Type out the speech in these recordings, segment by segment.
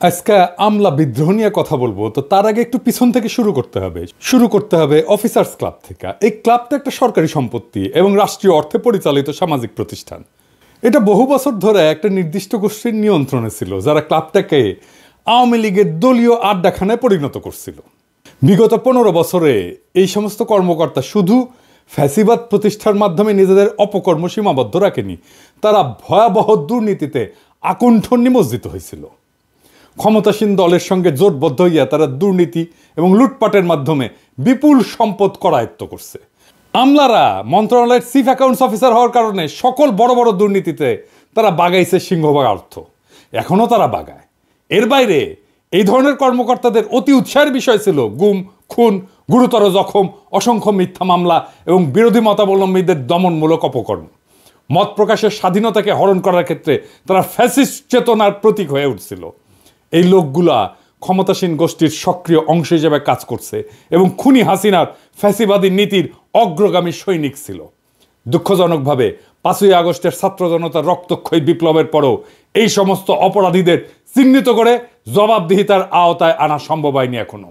আজকে আমলা বিদ্রোহ নিয়ে কথা বলবো, তো তার আগে একটু পিছন থেকে শুরু করতে হবে অফিসার্স ক্লাব থেকে। এই ক্লাবটা একটা সরকারি সম্পত্তি এবং রাষ্ট্রীয় অর্থে পরিচালিত সামাজিক প্রতিষ্ঠান। এটা বহু বছর ধরে একটা নির্দিষ্ট গোষ্ঠীর নিয়ন্ত্রণে ছিল, যারা ক্লাবটাকে আওয়ামী লীগের দলীয় আড্ডাখানায় পরিণত করছিল। বিগত 15 বছরে এই সমস্ত কর্মকর্তা শুধু ফ্যাসিবাদ প্রতিষ্ঠার মাধ্যমে নিজেদের অপকর্ম সীমাবদ্ধ রাখেনি, তারা ভয়াবহ দুর্নীতিতে আকণ্ঠ নিমজ্জিত হয়েছিল। ক্ষমতাসীন দলের সঙ্গে জোটবদ্ধ হইয়া তারা দুর্নীতি এবং লুটপাটের মাধ্যমে বিপুল সম্পদ করায়ত্ত করছে। আমলারা মন্ত্রণালয়ের চিফ অ্যাকাউন্টস অফিসার হওয়ার কারণে সকল বড় বড় দুর্নীতিতে তারা বাগাইছে সিংহভাগ অর্থ, এখনও তারা বাগায়। এর বাইরে এই ধরনের কর্মকর্তাদের অতি উৎসাহের বিষয় ছিল গুম, খুন, গুরুতর জখম, অসংখ্য মিথ্যা মামলা এবং বিরোধী মতাবলম্বীদের দমনমূলক অপকর্ম। মত প্রকাশের স্বাধীনতাকে হরণ করার ক্ষেত্রে তারা ফ্যাসিস্ট চেতনার প্রতীক হয়ে উঠছিল। এই লোকগুলা ক্ষমতাসীন গোষ্ঠীর সক্রিয় অংশ হিসেবে কাজ করছে এবং খুনি হাসিনার ফ্যাসিবাদী নীতির অগ্রগামী সৈনিক ছিল। দুঃখজনকভাবে 5ই আগস্টের ছাত্র জনতার রক্তক্ষয়ী বিপ্লবের পরও এই সমস্ত অপরাধীদের চিহ্নিত করে জবাবদিহিতার আওতায় আনা সম্ভব হয়নি এখনো।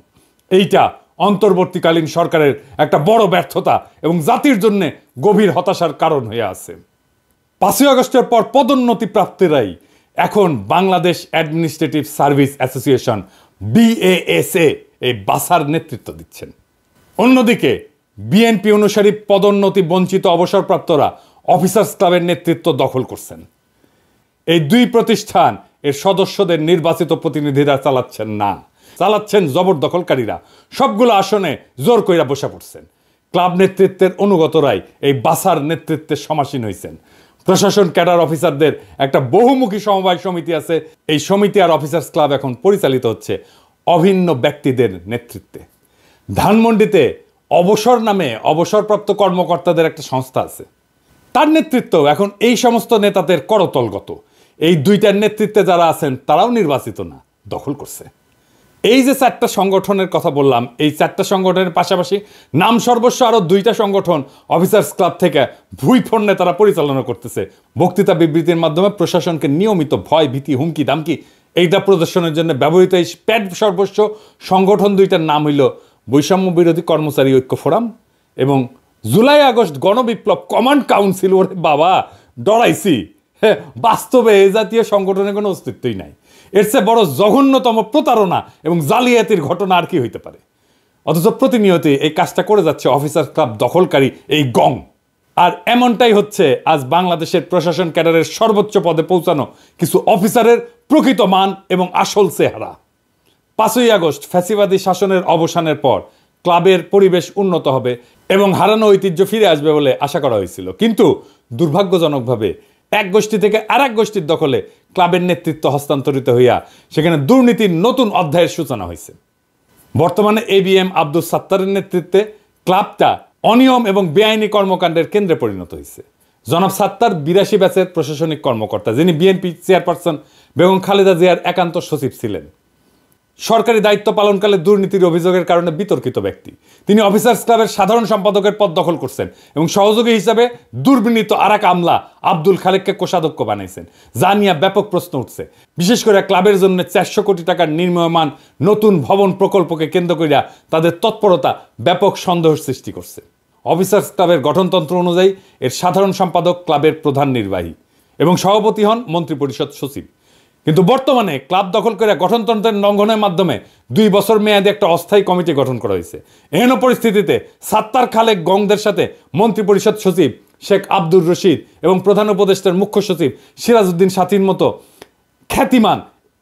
এইটা অন্তর্বর্তীকালীন সরকারের একটা বড় ব্যর্থতা এবং জাতির জন্য গভীর হতাশার কারণ হয়ে আছে। 5ই আগস্টের পর পদোন্নতি প্রাপ্তিরাই এখন Bangladesh administrative service association BASA এই বাসার নেতৃত্ব দিচ্ছেন। অন্যদিকে বিএনপি অনুসারী পদোন্নতি বঞ্চিত অবসরপ্রাপ্তরা অফিসার্স ক্লাবের নেতৃত্ব দখল করছেন। এই দুই প্রতিষ্ঠান এর সদস্যদের নির্বাচিত প্রতিনিধিরা চালাচ্ছেন জবরদখলকারীরা। সবগুলো আসনে জোর কইরা বসে পড়ছেন। ক্লাব নেতৃত্বের অনুগতরাই এই বাসার নেতৃত্বে সমাসীন হয়েছেন। প্রশাসন ক্যাডার অফিসারদের একটা বহুমুখী সমবায় সমিতি আছে। এই সমিতি আর অফিসার্স ক্লাব এখন পরিচালিত হচ্ছে অভিন্ন ব্যক্তিদের নেতৃত্বে। ধানমন্ডিতে অবসর নামে অবসরপ্রাপ্ত কর্মকর্তাদের একটা সংস্থা আছে, তার নেতৃত্ব এখন এই সমস্ত নেতাদের করতলগত। এই দুইটার নেতৃত্বে যারা আছেন তারাও নির্বাচিত না, দখল করছে। এই যে 4টা সংগঠনের কথা বললাম, এই 4টা সংগঠনের পাশাপাশি নাম সর্বস্ব আরও 2টা সংগঠন অফিসার্স ক্লাব থেকে ভুইফোন নেতারা পরিচালনা করতেছে। বক্তৃতা বিবৃতির মাধ্যমে প্রশাসনকে নিয়মিত ভয়, ভীতি, হুমকি দামকি এইটা প্রদর্শনের জন্য ব্যবহৃত এই প্যাড সর্বস্ব সংগঠন 2টার নাম হইল বৈষম্য বিরোধী কর্মচারী ঐক্য ফোরাম এবং জুলাই আগস্ট গণবিপ্লব কমান্ড কাউন্সিল। ওরে বাবা, ডরাইছি। হ্যাঁ, বাস্তবে এই জাতীয় সংগঠনের কোনো অস্তিত্বই নাই। এর চেয়ে বড় জঘন্যতম প্রতারণা এবং জালিয়াতির ঘটনা আর কি হইতে পারে? অথচ প্রতিনিয়তই এই কাজটা করে যাচ্ছে অফিসার ক্লাব দখলকারী এই গং। আর এমনটাই হচ্ছে আজ বাংলাদেশের প্রশাসন ক্যাডারের সর্বোচ্চ পদে পৌঁছানো কিছু অফিসারের প্রকৃত মান এবং আসল চেহারা। 5ই আগস্ট ফ্যাসিবাদী শাসনের অবসানের পর ক্লাবের পরিবেশ উন্নত হবে এবং হারানো ঐতিহ্য ফিরে আসবে বলে আশা করা হয়েছিল, কিন্তু দুর্ভাগ্যজনকভাবে এক গোষ্ঠী থেকে আর এক গোষ্ঠীর দখলে ক্লাবের নেতৃত্ব হস্তান্তরিত হইয়া সেখানে দুর্নীতির নতুন অধ্যায়ের সূচনা হয়েছে। বর্তমানে ABM আব্দুল সাত্তারের নেতৃত্বে ক্লাবটা অনিয়ম এবং বেআইনি কর্মকাণ্ডের কেন্দ্রে পরিণত হয়েছে। জনাব সাত্তার 82 ব্যাচের প্রশাসনিক কর্মকর্তা, যিনি বিএনপি চেয়ারপারসন বেগম খালেদা জিয়ার একান্ত সচিব ছিলেন। সরকারি দায়িত্ব পালনকালে দুর্নীতির অভিযোগের কারণে বিতর্কিত ব্যক্তি। তিনি অফিসার্স ক্লাবের সাধারণ সম্পাদকের পদ দখল করছেন এবং সহযোগী হিসাবে দুর্বিনীত আরেক আমলা আব্দুল খালেককে কোষাধ্যক্ষ বানাইছেন, যা নিয়ে ব্যাপক প্রশ্ন উঠছে। বিশেষ করে ক্লাবের জন্য 400 কোটি টাকার নির্মীয়মান নতুন ভবন প্রকল্পকে কেন্দ্র করিয়া তাদের তৎপরতা ব্যাপক সন্দেহ সৃষ্টি করছে। অফিসার্স ক্লাবের গঠনতন্ত্র অনুযায়ী এর সাধারণ সম্পাদক ক্লাবের প্রধান নির্বাহী এবং সভাপতি হন মন্ত্রিপরিষদ সচিব। কিন্তু বর্তমানে ক্লাব দখল করে গঠনতন্ত্রের লঙ্ঘনের মাধ্যমে 2 বছর মেয়াদী একটা অস্থায়ী কমিটি গঠন করা হয়েছে। এহেন পরিস্থিতিতে সাত্তার খালেক গংদের সাথে মন্ত্রিপরিষদ সচিব শেখ আব্দুর রশিদ এবং প্রধান উপদেষ্টার মুখ্য সচিব সিরাজউদ্দিন সাথীর মতো খ্যাতিমান,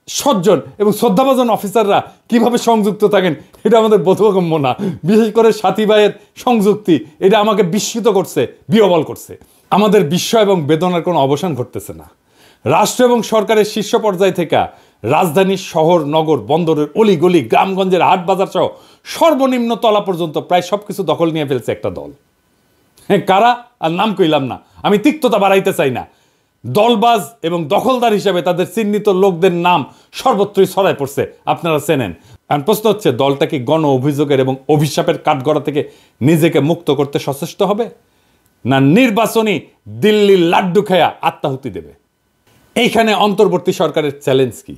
সজ্জন এবং শ্রদ্ধাভাজন অফিসাররা কিভাবে সংযুক্ত থাকেন এটা আমাদের বোধগম্য না। বিশেষ করে সাথী ভাইয়ের সংযুক্তি, এটা আমাকে বিস্মিত করছে, বিহ্বল করছে। আমাদের বিস্ময় এবং বেদনার কোনো অবসান ঘটতেছে না। রাষ্ট্র এবং সরকারের শীর্ষ পর্যায় থেকে রাজধানীর শহর, নগর, বন্দরের অলিগলি, গ্রামগঞ্জের হাট বাজার সহ সর্বনিম্ন তলা পর্যন্ত প্রায় সবকিছু দখল নিয়ে ফেলছে একটা দল। হ্যাঁ, কারা আর নাম কইলাম না, আমি তিক্ততা বাড়াইতে চাই না। দলবাজ এবং দখলদার হিসেবে তাদের চিহ্নিত লোকদের নাম সর্বত্রই ছড়ায় পড়ছে, আপনারা চেনেন। আর প্রশ্ন হচ্ছে, দলটা কি গণ অভিযোগের এবং অভিশাপের কাঠগড়া থেকে নিজেকে মুক্ত করতে সচেষ্ট হবে, না নির্বাচনী দিল্লির লাড্ডু খেয়া আত্মাহুতি দেবে? এইখানে অন্তর্বর্তী সরকারের চ্যালেঞ্জ কি?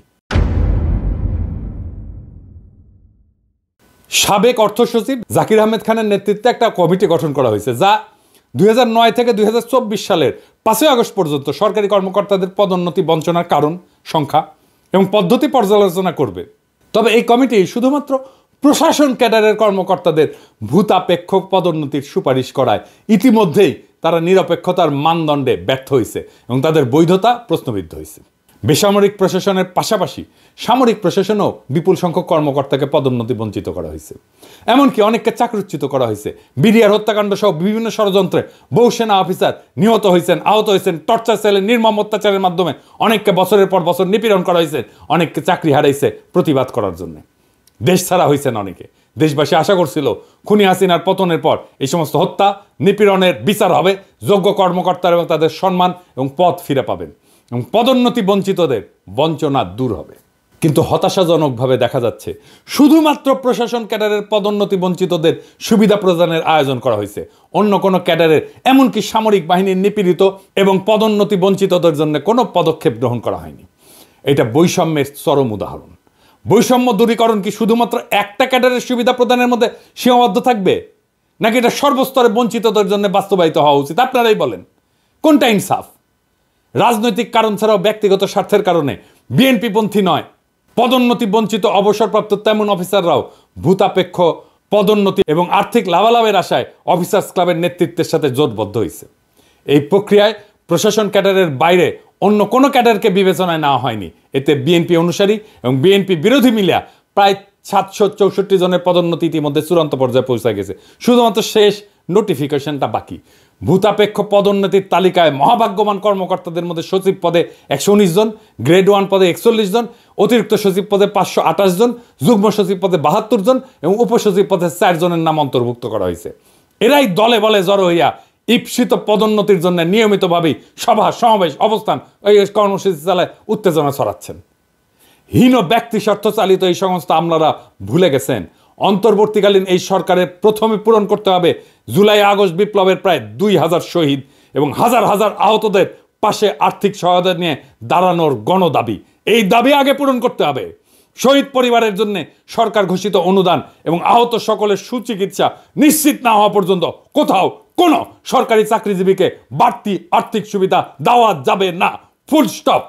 সাবেক অর্থ সচিব জাকির আহমেদ খানের নেতৃত্বে একটা কমিটি গঠন করা হয়েছে, যা 2009 থেকে 2024 সালের 5 আগস্ট পর্যন্ত সরকারি কর্মকর্তাদের পদোন্নতি বঞ্চনার কারণ, সংখ্যা এবং পদ্ধতি পর্যালোচনা করবে। তবে এই কমিটি শুধুমাত্র প্রশাসন ক্যাডারের কর্মকর্তাদের ভূতাপেক্ষ পদোন্নতির সুপারিশ করায় ইতিমধ্যেই তারা নিরপেক্ষতার মানদণ্ডে ব্যর্থ হয়েছে এবং তাদের বৈধতা প্রশ্নবিদ্ধ হয়েছে। বেসামরিক প্রশাসনের পাশাপাশি সামরিক প্রশাসনেও বিপুল সংখ্যক কর্মকর্তাকে পদোন্নতি বঞ্চিত করা হয়েছে। এমনকি অনেককে চাকরিচ্যুত করা হয়েছে। বিডিআর হত্যাকাণ্ড সহ বিভিন্ন ষড়যন্ত্রে বহু সেনা অফিসার নিহত হয়েছেন, আহত হয়েছেন। টর্চার সেলের নির্মম অত্যাচারের মাধ্যমে অনেককে বছরের পর বছর নিপীড়ন করা হয়েছে, অনেককে চাকরি হারাইছে প্রতিবাদ করার জন্য। দেশ ছাড়া হয়েছেন অনেকে। দেশবাসী আশা করছিল খুনি হাসিনার পতনের পর এই সমস্ত হত্যা নিপীড়নের বিচার হবে, যোগ্য কর্মকর্তারা এবং তাদের সম্মান এবং পদ ফিরে পাবেন এবং পদোন্নতি বঞ্চিতদের বঞ্চনা দূর হবে। কিন্তু হতাশাজনকভাবে দেখা যাচ্ছে শুধুমাত্র প্রশাসন ক্যাডারের পদোন্নতি বঞ্চিতদের সুবিধা প্রদানের আয়োজন করা হয়েছে। অন্য কোনো ক্যাডারের, এমনকি সামরিক বাহিনীর নিপীড়িত এবং পদোন্নতি বঞ্চিতদের জন্য কোনো পদক্ষেপ গ্রহণ করা হয়নি। এটা বৈষম্যের চরম উদাহরণ। বৈষম্য দূরীকরণ কি শুধুমাত্র একটা ক্যাডারের সুবিধা প্রদানের মধ্যে সীমাবদ্ধ থাকবে, নাকি এটা সর্বস্তরে বঞ্চিতদের জন্য বাস্তবায়িত হওয়া উচিত? আপনারাই বলেন, কোনটা ইনসাফ? রাজনৈতিক কারণ ছাড়াও ব্যক্তিগত স্বার্থের কারণে বিএনপিপন্থী নয়, পদোন্নতি বঞ্চিত অবসরপ্রাপ্ত তেমন অফিসাররাও ভূতাপেক্ষ পদোন্নতি এবং আর্থিক লাভালাভের আশায় অফিসার্স ক্লাবের নেতৃত্বের সাথে জোটবদ্ধ হয়েছে। এই প্রক্রিয়ায় প্রশাসন ক্যাডারের বাইরে অন্য কোনো ক্যাডারকে বিবেচনায় নেওয়া হয়নি। এতে বিএনপি অনুসারী এবং বিএনপি বিরোধী মিলিয়া প্রায় 764 জনের পদোন্নতি ইতিমধ্যে চূড়ান্ত পর্যায়ে পৌঁছে গেছে। শুধুমাত্র শেষ নোটিফিকেশনটা বাকি। ভূতাপেক্ষ পদোন্নতির তালিকায় মহাভাগ্যবান কর্মকর্তাদের মধ্যে সচিব পদে 119 জন, গ্রেড 1 পদে 41 জন, অতিরিক্ত সচিব পদে 528 জন, যুগ্ম সচিব পদে 72 জন এবং উপসচিব পদে 4 জনের নাম অন্তর্ভুক্ত করা হয়েছে। এরাই দলে বলে জড়ো হইয়া ঈপ্সিত পদোন্নতির জন্য নিয়মিতভাবেই সভা, সমাবেশ, অবস্থান, এই কর্মসূচি চালায় উত্তেজনা ছড়াচ্ছেন। হীন ব্যক্তি স্বার্থ চালিত এই সমস্ত আমলারা ভুলে গেছেন অন্তর্বর্তীকালীন এই সরকারের প্রথমে পূরণ করতে হবে জুলাই আগস্ট বিপ্লবের প্রায় 2000 শহীদ এবং হাজার হাজার আহতদের পাশে আর্থিক সহায়তা নিয়ে দাঁড়ানোর গণদাবি। এই দাবি আগে পূরণ করতে হবে। শহীদ পরিবারের জন্য সরকার ঘোষিত অনুদান এবং আহত সকলের সুচিকিৎসা নিশ্চিত না হওয়া পর্যন্ত কোথাও কোনো সরকারি চাকরিজীবীকে বাড়তি আর্থিক সুবিধা দেওয়া যাবে না। Full stop.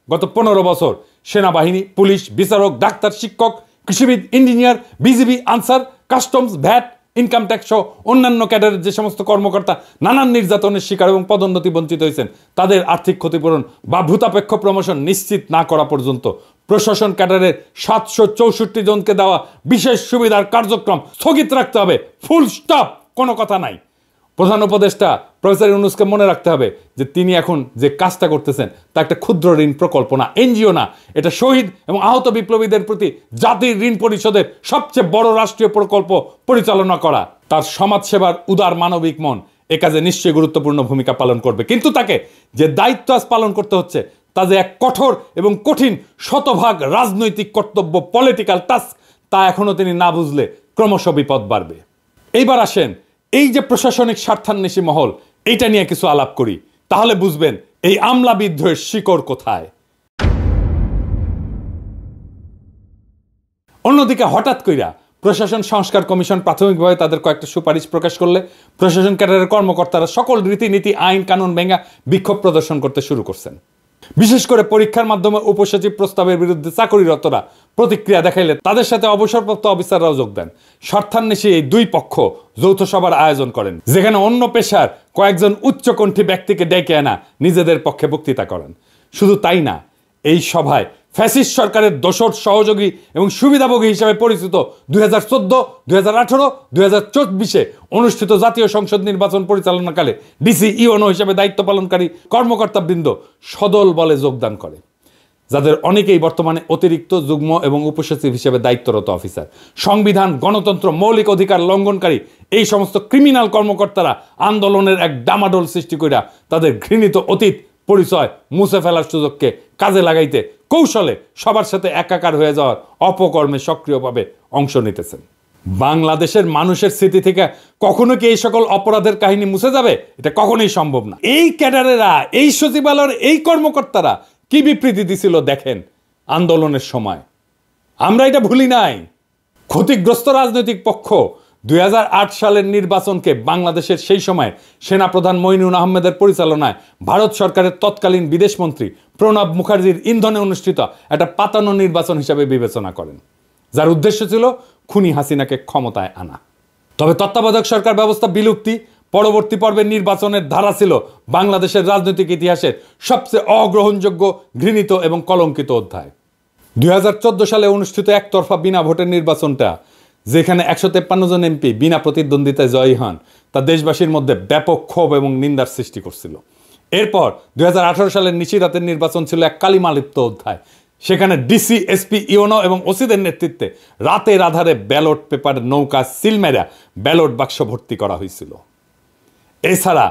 গত 15 বছর সেনাবাহিনী, পুলিশ, বিচারক, ডাক্তার, শিক্ষক, কৃষিবিদ, engineer, BGB, Ansar, customs, VAT, income tax সহ অন্যান্য ক্যাডারের যে সমস্ত কর্মকর্তা নানান নির্যাতনের শিকার এবং পদোন্নতি বঞ্চিত হয়েছেন, তাদের আর্থিক ক্ষতিপূরণ বা ভূতাপেক্ষ প্রমোশন নিশ্চিত না করা পর্যন্ত প্রশাসন ক্যাডারের 764 জনকে দেওয়া বিশেষ সুবিধার কার্যক্রম স্থগিত রাখতে হবে। Full stop. কোনো কথা নাই। প্রধান উপদেষ্টা প্রফেসর ইউনূসকে মনে রাখতে হবে যে তিনি এখন যে কাজটা করতেছেন তা একটা ক্ষুদ্র ঋণ প্রকল্প না, এনজিও না। এটা শহীদ এবং আহত বিপ্লবীদের প্রতি জাতির ঋণ পরিশোধের সবচেয়ে বড় রাষ্ট্রীয় প্রকল্প পরিচালনা করা। তার সমাজসেবার উদার মানবিক মন এ কাজে নিশ্চয়ই গুরুত্বপূর্ণ ভূমিকা পালন করবে। কিন্তু তাকে যে দায়িত্ব আজ পালন করতে হচ্ছে তা যে এক কঠোর এবং কঠিন শতভাগ রাজনৈতিক কর্তব্য, পলিটিক্যাল টাস্ক, তা এখনো তিনি না বুঝলে ক্রমশ বিপদ বাড়বে। এইবার আসেন এই যে প্রশাসনিক স্বার্থান্বেষী মহল, এইটা নিয়ে কিছু আলাপ করি, তাহলে বুঝবেন এই আমলা বিদ্রোহের শিকড় কোথায়। অন্যদিকে হঠাৎ কইরা প্রশাসন সংস্কার কমিশন প্রাথমিকভাবে তাদের কয়েকটা সুপারিশ প্রকাশ করলে প্রশাসন ক্যাডারের কর্মকর্তারা সকল রীতিনীতি, আইন কানুন ভেঙে বিক্ষোভ প্রদর্শন করতে শুরু করছেন। বিশেষ করে পরীক্ষার মাধ্যমে উপসচিব প্রস্তাবের বিরুদ্ধে চাকরিরতরা প্রতিক্রিয়া দেখাইলে তাদের সাথে অবসরপ্রাপ্ত অফিসাররাও যোগ দেন। স্বার্থান্বেষী এই দুই পক্ষ যৌথ সভার আয়োজন করেন, যেখানে অন্য পেশার কয়েকজন উচ্চকণ্ঠী ব্যক্তিকে ডেকে আনা নিজেদের পক্ষে বক্তৃতা করেন। শুধু তাই না, এই সভায় ফ্যাসিস্ট সরকারের দোসর, সহযোগী এবং সুবিধাভোগী হিসাবে পরিচিত 2014, 2018, 2024 অনুষ্ঠিত জাতীয় সংসদ নির্বাচন পরিচালনাকালে ডিসি, ইউএনও হিসাবে দায়িত্ব পালনকারী কর্মকর্তাবৃন্দ সদল বলে যোগদান করে, যাদের অনেকেই বর্তমানে অতিরিক্ত, যুগ্ম এবং উপসচিব হিসেবে দায়িত্বরত অফিসার। সংবিধান, গণতন্ত্র, মৌলিক অধিকার লঙ্ঘনকারী এই সমস্ত ক্রিমিনাল কর্মকর্তারা আন্দোলনের এক ডামাডোল সৃষ্টি কইরা তাদের ঘৃণিত অতীত পরিচয় মুছে ফেলার সুযোগকে কাজে লাগাইতে কৌশলে সবার সাথে একাকার হয়ে যাওয়ার অপকর্মে সক্রিয়ভাবে অংশ নিতেছেন। বাংলাদেশের মানুষের স্মৃতি থেকে কখনো কি এই সকল অপরাধের কাহিনী মুছে যাবে? এটা কখনোই সম্ভব না। এই ক্যাডারেরা, এই সচিবালয়ের এই কর্মকর্তারা কি বিবৃতি দিছিল দেখেন আন্দোলনের সময়। আমরা এটা ভুলি নাই। ক্ষতিগ্রস্ত রাজনৈতিক পক্ষ 2008 সালের নির্বাচনকে বাংলাদেশের সেই সময় সেনাপ্রধান মঈনুল আহমেদের পরিচালনায় ভারত সরকারের তৎকালীন বিদেশমন্ত্রী প্রণব মুখার্জির ইন্ধনে অনুষ্ঠিত একটা পাতানো নির্বাচন হিসাবে বিবেচনা করেন, যার উদ্দেশ্য ছিল খুনি হাসিনাকে ক্ষমতায় আনা। তবে তত্ত্বাবধায়ক সরকার ব্যবস্থা বিলুপ্তি পরবর্তী পর্বের নির্বাচনের ধারা ছিল বাংলাদেশের রাজনৈতিক ইতিহাসের সবচেয়ে অগ্রহণযোগ্য, ঘৃণিত এবং কলঙ্কিত অধ্যায়। 2014 সালে অনুষ্ঠিত একতরফা বিনা ভোটের নির্বাচনটা, যেখানে 153 জন এমপি বিনা প্রতিদ্বন্দ্বিতায় জয়ী হন, তা দেশবাসীর মধ্যে ব্যাপক ক্ষোভ এবং নিন্দার সৃষ্টি করছিল। এরপর 2018 সালের নিশিরাতের নির্বাচন ছিল এক কালিমালিপ্ত অধ্যায়। সেখানে ডিসি, এসপি, ইউনো এবং ওসিদের নেতৃত্বে রাতের আধারে ব্যালট পেপার নৌকা সিলমেরা ব্যালট বাক্স ভর্তি করা হয়েছিল। এছাড়া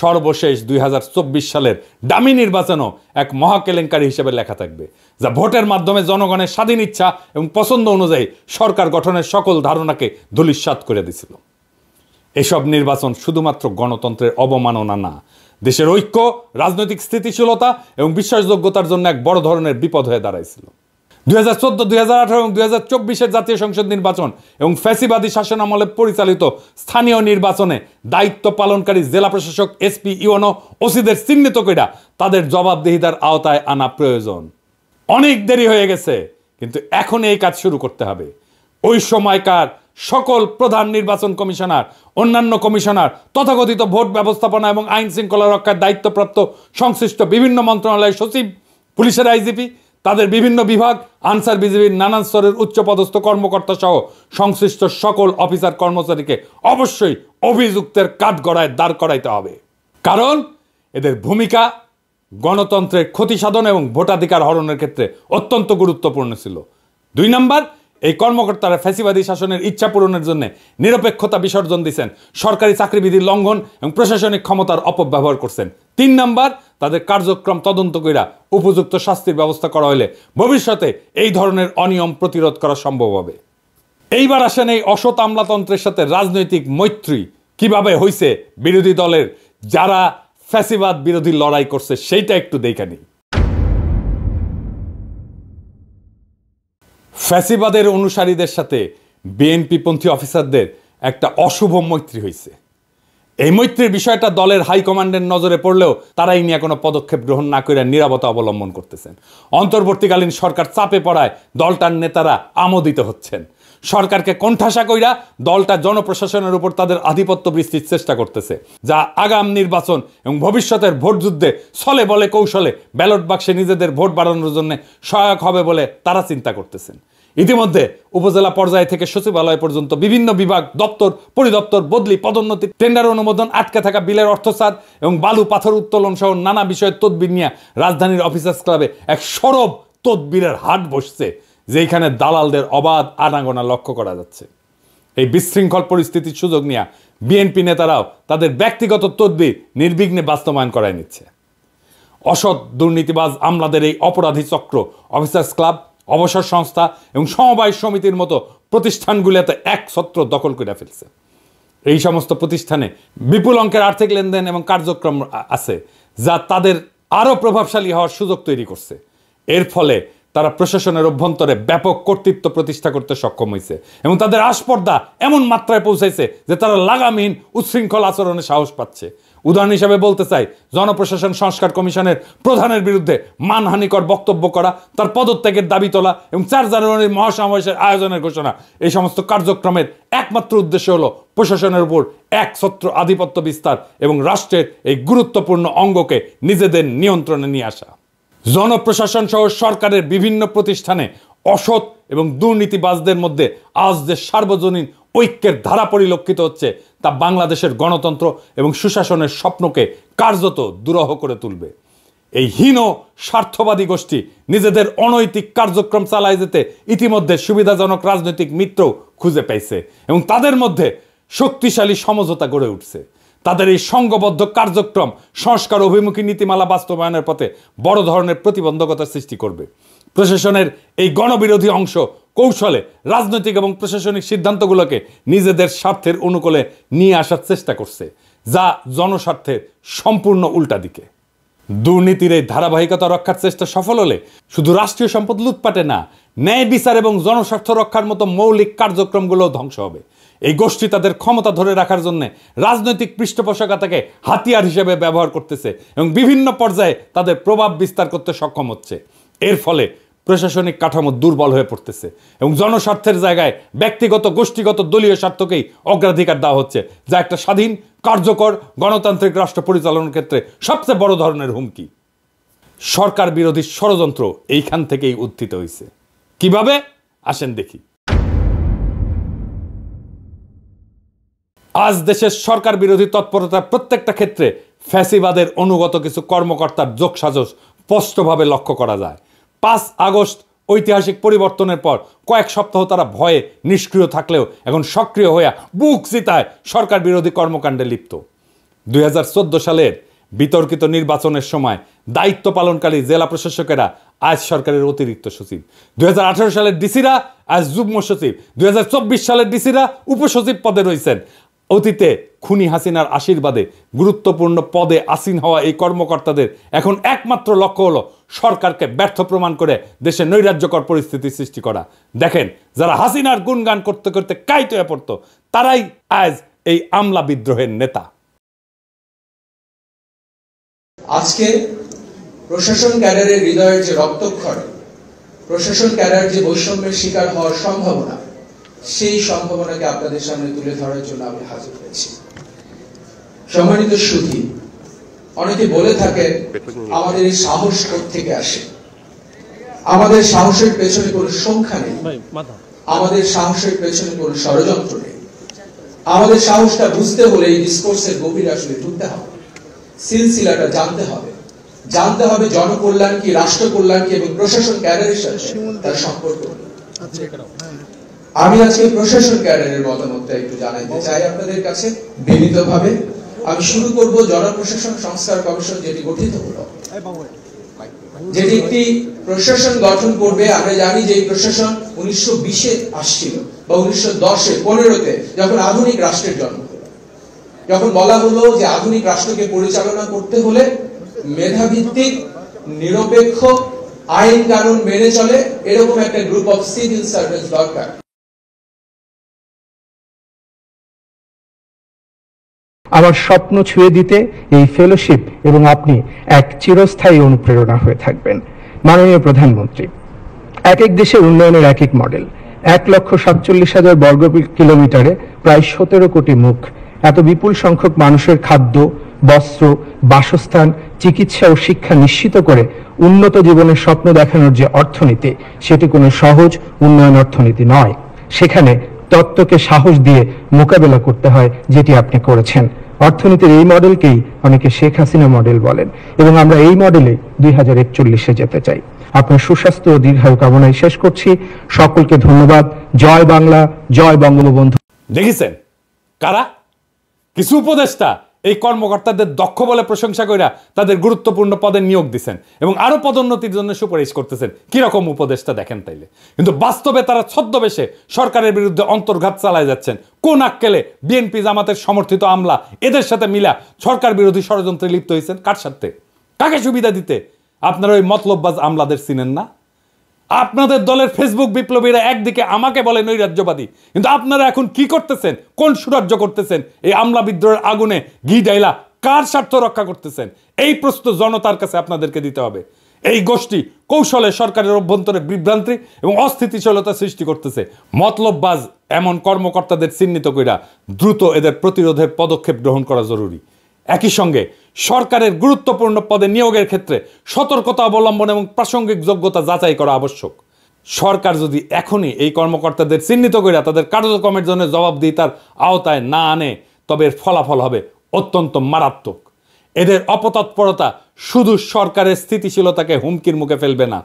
সর্বশেষ 2024 সালের ডামি নির্বাচনও এক মহাকেলেঙ্কারি হিসেবে লেখা থাকবে, যা ভোটের মাধ্যমে জনগণের স্বাধীন ইচ্ছা এবং পছন্দ অনুযায়ী সরকার গঠনের সকল ধারণাকে ধূলিসাৎ করে দিয়েছিল। এসব নির্বাচন শুধুমাত্র গণতন্ত্রের অবমাননা না, দেশের ঐক্য, রাজনৈতিক স্থিতিশীলতা এবং বিশ্বাসযোগ্যতার জন্য এক বড় ধরনের বিপদ হয়ে দাঁড়াইছিল। 2014, 2018 এবং 2024 জাতীয় সংসদ নির্বাচন এবং ফ্যাসিবাদী শাসনামলে পরিচালিত স্থানীয় নির্বাচনে দায়িত্ব পালনকারী জেলা প্রশাসক, এসপি, ইউনো, ওসিদের চিহ্নিত কইরা তাদের জবাবদিহিতার আওতায় আনা প্রয়োজন। অনেক দেরি হয়ে গেছে, কিন্তু এখন এই কাজ শুরু করতে হবে। ওই সময়কার সকল প্রধান নির্বাচন কমিশনার, অন্যান্য কমিশনার, তথাকথিত ভোট ব্যবস্থাপনা এবং আইন শৃঙ্খলা রক্ষার দায়িত্বপ্রাপ্ত সংশ্লিষ্ট বিভিন্ন মন্ত্রণালয়ের সচিব, পুলিশের আইজিপি, তাদের বিভিন্ন বিভাগ, আনসার বিজিবির নানান স্তরের উচ্চপদস্থ কর্মকর্তা সহ সংশ্লিষ্ট সকল অফিসার কর্মচারীকে অবশ্যই অভিযুক্তের কাঠগড়ায় দাঁড় করাইতে হবে। কারণ এদের ভূমিকা গণতন্ত্রের ক্ষতি সাধন এবং ভোটাধিকার হরণের ক্ষেত্রে অত্যন্ত গুরুত্বপূর্ণ ছিল। 2 নম্বর, এই কর্মকর্তারা ফ্যাসিবাদী শাসনের ইচ্ছা পূরণের জন্য নিরপেক্ষতা বিসর্জন দিচ্ছেন, সরকারি চাকরিবিধির লঙ্ঘন এবং প্রশাসনিক ক্ষমতার অপব্যবহার করছেন। 3 নম্বর, তাদের কার্যক্রম তদন্ত কইরা উপযুক্ত শাস্তির ব্যবস্থা করা হলে ভবিষ্যতে এই ধরনের অনিয়ম প্রতিরোধ করা সম্ভব হবে। এইবার আসেন এই অসৎ আমলাতন্ত্রের সাথে রাজনৈতিক মৈত্রী কিভাবে হইছে বিরোধী দলের, যারা ফ্যাসিবাদ বিরোধী লড়াই করছে, সেইটা একটু দেখে নিই। ফ্যাসিবাদের অনুসারীদের সাথে বিএনপিপন্থী অফিসারদের একটা অশুভ মৈত্রী হয়েছে। এই মৈত্রীর বিষয়টা দলের হাইকমান্ডের নজরে পড়লেও তারা এই নিয়ে কোনো পদক্ষেপ গ্রহণ না করে নীরবতা অবলম্বন করতেছেন। অন্তর্বর্তীকালীন সরকার চাপে পড়ায় দলটার নেতারা আমোদিত হচ্ছেন। সরকারকে কোণঠাসা কইরা দলটা জনপ্রশাসনের উপর তাদের আধিপত্য বৃষ্টির চেষ্টা করতেছে, যা আগাম নির্বাচন এবং ভবিষ্যতের ভোট যুদ্ধে ছলে বলে কৌশলে ব্যালট বাক্সে নিজেদের ভোট বাড়ানোর জন্য সহায়ক হবে বলে তারা চিন্তা করতেছেন। ইতিমধ্যে উপজেলা পর্যায় থেকে সচিবালয় পর্যন্ত বিভিন্ন বিভাগ, দপ্তর, পরিদপ্তর, বদলি, পদোন্নতি, টেন্ডার অনুমোদন, আটকে থাকা বিলের অর্থসার এবং বালু পাথর উত্তোলন সহ নানা বিষয়ের তদবির নিয়ে রাজধানীর অফিসার্স ক্লাবে এক সরব তদবিরের হাট বসছে, যেখানে দালালদের অবাধ আনাগোনা লক্ষ্য করা যাচ্ছে। এই বিশৃঙ্খল পরিস্থিতির সুযোগ নিয়ে বিএনপি নেতারাও তাদের ব্যক্তিগত তদবির নির্বিঘ্নে বাস্তবায়ন করায় নিচ্ছে। অসৎ দুর্নীতিবাজ আমলাদের এই অপরাধী চক্র অফিসার্স ক্লাব, অবসর সংস্থা এবং সমবায় সমিতির মতো প্রতিষ্ঠানগুলোতে এক ছত্র দখল করে ফেলছে। এই সমস্ত প্রতিষ্ঠানে বিপুল অঙ্কের আর্থিক লেনদেন এবং কার্যক্রম আছে, যা তাদের আরও প্রভাবশালী হওয়ার সুযোগ তৈরি করছে। এর ফলে তারা প্রশাসনের অভ্যন্তরে ব্যাপক কর্তৃত্ব প্রতিষ্ঠা করতে সক্ষম হয়েছে এবং তাদের আস্পর্ধা এমন মাত্রায় পৌঁছাইছে যে তারা লাগামহীন উচ্ছৃঙ্খল আচরণে সাহস পাচ্ছে। উদাহরণ হিসেবে বলতে চাই, জনপ্রশাসন সংস্কার কমিশনের প্রধানের বিরুদ্ধে মানহানিকর বক্তব্য করা, তার পদত্যাগের দাবি তোলা এবং 4 জানুয়ারির মহাসমাবেশের আয়োজনের ঘোষণা, এই সমস্ত কার্যক্রমের একমাত্র উদ্দেশ্য হলো প্রশাসনের উপর একছত্র আধিপত্য বিস্তার এবং রাষ্ট্রের এই গুরুত্বপূর্ণ অঙ্গকে নিজেদের নিয়ন্ত্রণে নিয়ে আসা। জনপ্রশাসন সহ সরকারের বিভিন্ন প্রতিষ্ঠানে অসৎ এবং দুর্নীতিবাজদের মধ্যে আজ যে সার্বজনীন ঐক্যের ধারা পরিলক্ষিত হচ্ছে, তা বাংলাদেশের গণতন্ত্র এবং সুশাসনের স্বপ্নকে কার্যত দুরূহ করে তুলবে। এই হীন স্বার্থবাদী গোষ্ঠী নিজেদের অনৈতিক কার্যক্রম চালায় যেতে ইতিমধ্যে সুবিধাজনক রাজনৈতিক মিত্র খুঁজে পেয়েছে এবং তাদের মধ্যে শক্তিশালী সমঝোতা গড়ে উঠছে। তাদের এই সংঘবদ্ধ কার্যক্রম সংস্কার অভিমুখী নীতিমালা বাস্তবায়নের পথে বড় ধরনের প্রতিবন্ধকতার সৃষ্টি করবে। প্রশাসনের এই গণবিরোধী অংশ কৌশলে রাজনৈতিক এবং প্রশাসনিক সিদ্ধান্তগুলোকে নিজেদের স্বার্থের অনুকূলে নিয়ে আসার চেষ্টা করছে, যা জনস্বার্থের সম্পূর্ণ উল্টা দিকে। দুর্নীতির এই ধারাবাহিকতা রক্ষার চেষ্টা সফল হলে শুধু রাষ্ট্রীয় সম্পদ লুটপাটে না, ন্যায় বিচার এবং জনস্বার্থ রক্ষার মতো মৌলিক কার্যক্রমগুলোও ধ্বংস হবে। এই গোষ্ঠী তাদের ক্ষমতা ধরে রাখার জন্য রাজনৈতিক পৃষ্ঠপোষকতাকে হাতিয়ার হিসেবে ব্যবহার করতেছে এবং বিভিন্ন পর্যায়ে তাদের প্রভাব বিস্তার করতে সক্ষম হচ্ছে। এর ফলে প্রশাসনিক কাঠামো দুর্বল হয়ে পড়তেছে এবং জনস্বার্থের জায়গায় ব্যক্তিগত গোষ্ঠীগত দলীয় স্বার্থকেই অগ্রাধিকার দেওয়া হচ্ছে, যা একটা স্বাধীন কার্যকর গণতান্ত্রিক রাষ্ট্র পরিচালনার ক্ষেত্রে সবচেয়ে বড় ধরনের হুমকি। সরকার বিরোধী ষড়যন্ত্র এইখান থেকেই উত্থিত হয়েছে। কিভাবে আসেন দেখি। আজ দেশের সরকার বিরোধী তৎপরতার প্রত্যেকটা ক্ষেত্রে ফ্যাসিবাদের অনুগত কিছু কর্মকর্তার যোগসাজশ স্পষ্টভাবে লক্ষ্য করা যায়। 5 আগস্ট ঐতিহাসিক পরিবর্তনের পর কয়েক সপ্তাহ তারা ভয়ে নিষ্ক্রিয় থাকলেও এখন সক্রিয় হয়ে বুক চিতায় সরকার বিরোধী কর্মকাণ্ডে লিপ্ত। 2014 সালের বিতর্কিত নির্বাচনের সময় দায়িত্ব পালনকারী জেলা প্রশাসকেরা আজ সরকারের অতিরিক্ত সচিব, 2018 সালের ডিসিরা আজ যুগ্ম সচিব, 2024 সালের ডিসিরা উপসচিব পদে রয়েছেন। অতীতে খুনি হাসিনার আশীর্বাদে গুরুত্বপূর্ণ পদে আসীন হওয়া এই কর্মকর্তাদের এখন একমাত্র লক্ষ্য হলো সরকারকে ব্যর্থ প্রমাণ করে দেশে নৈরাজ্যকর পরিস্থিতি সৃষ্টি করা। দেখেন, যারা হাসিনার গুণগান করতে করতে কাইট হয়ে পড়তো তারাই আজ এই আমলা বিদ্রোহের নেতা। আজকে প্রশাসন ক্যাডারের হৃদয়ের যে রক্তক্ষরণ, প্রশাসন ক্যাডার যে বৈষম্যের শিকার হওয়ার সম্ভাবনা, সেই সম্ভাবনাকে আপনাদের সামনে তুলে ধরার জন্য আমি হাজির হয়েছি। সম্মানিত সুধী, অনেকে বলে থাকেন আমাদের এই সাহস থেকে আসে। আমাদের সাহসের পেছনে কোনো সংখ্যা নেই, আমাদের সাহসের পেছনে কোনো ষড়যন্ত্র নেই। আমাদের সাহসটা বুঝতে হলে এই ডিসকোর্সের গভীরে আসলে ঢুকতে হবে, সিলসিলাটা জানতে হবে জনকল্যাণ কি, রাষ্ট্র কল্যাণ কি এবং প্রশাসন ক্যাডারের সাথে তার সম্পর্ক। আমি আজকে প্রশাসন ক্যাডারের মতামতটা একটু জানাইতে চাই আপনাদের কাছে বিনীতভাবে। আমি শুরু করব জনপ্রশাসন সংস্কার কমিশন যেটি গঠিত হলো, যেটি একটি প্রশাসন গঠন করবে। আমরা জানি যে এই প্রশাসন 1920-এ আসছিল বা 1910-এ 15-তে যখন আধুনিক রাষ্ট্রের জন্ম হলো, যখন বলা হলো যে আধুনিক রাষ্ট্রকে পরিচালনা করতে হলে মেধাভিত্তিক নিরপেক্ষ আইন কানুন মেনে চলে এরকম একটা গ্রুপ অফ সিভিল সার্ভেন্ট দরকার। আমার স্বপ্ন ছুঁয়ে দিতে এই ফেলোশিপ এবং আপনি এক চিরস্থায়ী অনুপ্রেরণা হয়ে থাকবেন। মাননীয় প্রধানমন্ত্রী, এক এক দেশের উন্নয়নের এক এক মডেল। 1,47,000 বর্গ কিলোমিটারে প্রায় 17 কোটি মুখ, এত বিপুল সংখ্যক মানুষের খাদ্য, বস্ত্র, বাসস্থান, চিকিৎসা ও শিক্ষা নিশ্চিত করে উন্নত জীবনের স্বপ্ন দেখানোর যে অর্থনীতি, সেটি কোনো সহজ উন্নয়ন অর্থনীতি নয়। সেখানে তত্ত্বকে সাহস দিয়ে মোকাবেলা করতে হয়, যেটি আপনি করেছেন। অর্থনীতির এই মডেলকেই অনেকে শেখ হাসিনা মডেল বলেন এবং আমরা এই মডেলে 2041-এ যেতে চাই। আপনার সুস্বাস্থ্য ও দীর্ঘায়ু কামনায় শেষ করছি। সকলকে ধন্যবাদ। জয় বাংলা, জয় বঙ্গবন্ধু। দেখেছেন কারা? কিছু উপদেষ্টা এই কর্মকর্তাদের দক্ষ বলে প্রশংসা কইরা তাদের গুরুত্বপূর্ণ পদে নিয়োগ দিচ্ছেন এবং আরো পদোন্নতির জন্য সুপারিশ করতেছেন। কিরকম উপদেষ্টা দেখেন তাইলে। কিন্তু বাস্তবে তারা ছদ্মবেশে সরকারের বিরুদ্ধে অন্তর্ঘাত চালায় যাচ্ছেন। কোন আক্কেলে বিএনপি জামাতের সমর্থিত আমলা এদের সাথে মিলা সরকার বিরোধী ষড়যন্ত্রে লিপ্ত হয়েছেন? কার সাথে? কাকে সুবিধা দিতে? আপনারা ওই মতলববাজ আমলাদের চিনেন না? আপনাদের দলের ফেসবুক বিপ্লবীরা একদিকে আমাকে বলে নৈরাজ্যবাদী, কিন্তু আপনারা এখন কি করতেছেন? কোন সুরাজ্য করতেছেন? এই আমলা বিদ্রোহের আগুনে ঘি ডাইলা কার স্বার্থ রক্ষা করতেছেন? এই প্রশ্ন জনতার কাছে আপনাদেরকে দিতে হবে। এই গোষ্ঠী কৌশলে সরকারের অভ্যন্তরে বিভ্রান্তি এবং অস্থিতিশীলতা সৃষ্টি করতেছে। মতলববাজ এমন কর্মকর্তাদের চিহ্নিত কইরা দ্রুত এদের প্রতিরোধের পদক্ষেপ গ্রহণ করা জরুরি। একই সঙ্গে সরকারের গুরুত্বপূর্ণ পদে নিয়োগের ক্ষেত্রে সতর্কতা অবলম্বন এবং প্রাসঙ্গিক যোগ্যতা যাচাই করা আবশ্যক। সরকার যদি এখনই এই কর্মকর্তাদের চিহ্নিত করে তাদের কার্যক্রমের জন্য জবাবদিহিতার আওতায় না আনে, তবে এর ফলাফল হবে অত্যন্ত মারাত্মক। এদের অপতৎপরতা শুধু সরকারের স্থিতিশীলতাকে হুমকির মুখে ফেলবে না,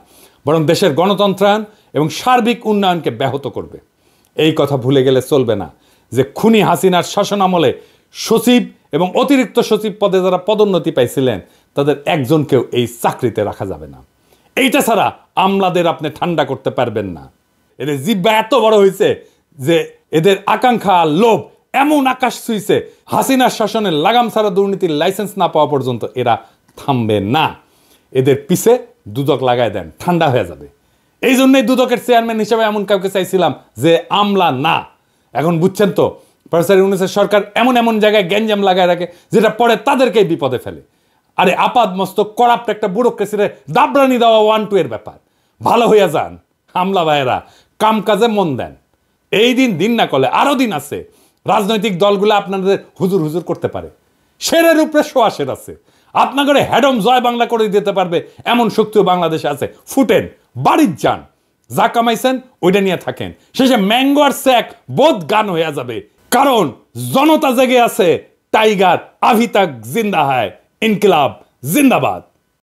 বরং দেশের গণতন্ত্রায়ন এবং সার্বিক উন্নয়নকে ব্যাহত করবে। এই কথা ভুলে গেলে চলবে না যে খুনি হাসিনার শাসনামলে সচিব এবং অতিরিক্ত সচিব পদে যারা পদোন্নতি পাইছিলেন তাদের একজনকেও এই চাকরিতে রাখা যাবে না। এইটা ছাড়া আমলাদের আপনি ঠান্ডা করতে পারবেন না। এদের জিহ্বা এত বড় হয়েছে যে এদের আকাঙ্ক্ষা লোভ এমন আকাশ ছুঁইছে, হাসিনার শাসনের লাগাম ছাড়া দুর্নীতির লাইসেন্স না পাওয়া পর্যন্ত এরা থামবে না। এদের পিছে দুদক লাগায় দেন, ঠান্ডা হয়ে যাবে। এই জন্যই দুদকের চেয়ারম্যান হিসেবে এমন কাউকে চাইছিলাম যে আমলা না। এখন বুঝছেন তো, প্রফেসর ইউনূসের সরকার এমন এমন জায়গায় গ্যাঞ্জাম লাগায় রাখে যেটা পরে তাদেরকেই বিপদে ফেলে। আরে আপাদ মস্তক করাপ্ট একটা ব্যুরোক্রেসিরে দাবরানি দেওয়া 1-2 এর ব্যাপার। ভালো হইয়া যান আমলা ভাইয়েরা, কাম কাজে মন দেন। এই দিন না করলে আরো দিন আছে। রাজনৈতিক দলগুলো আপনাদের হুজুর হুজুর করতে পারে, শেরের উপরে সোয়াশের আছে। আপনাদের হ্যাডম জয় বাংলা করে দিতে পারবে এমন শক্তিও বাংলাদেশে আছে। ফুটেন, বাড়ির যান, যা কামাইছেন ওইটা নিয়ে থাকেন। শেষে ম্যাঙ্গো আর স্যাক বোধ গান হয়ে যাবে, কারণ জনতা জেগে আছে। টাইগার আভি তক জিন্দা হয়, ইনকিলাব জিন্দাবাদ।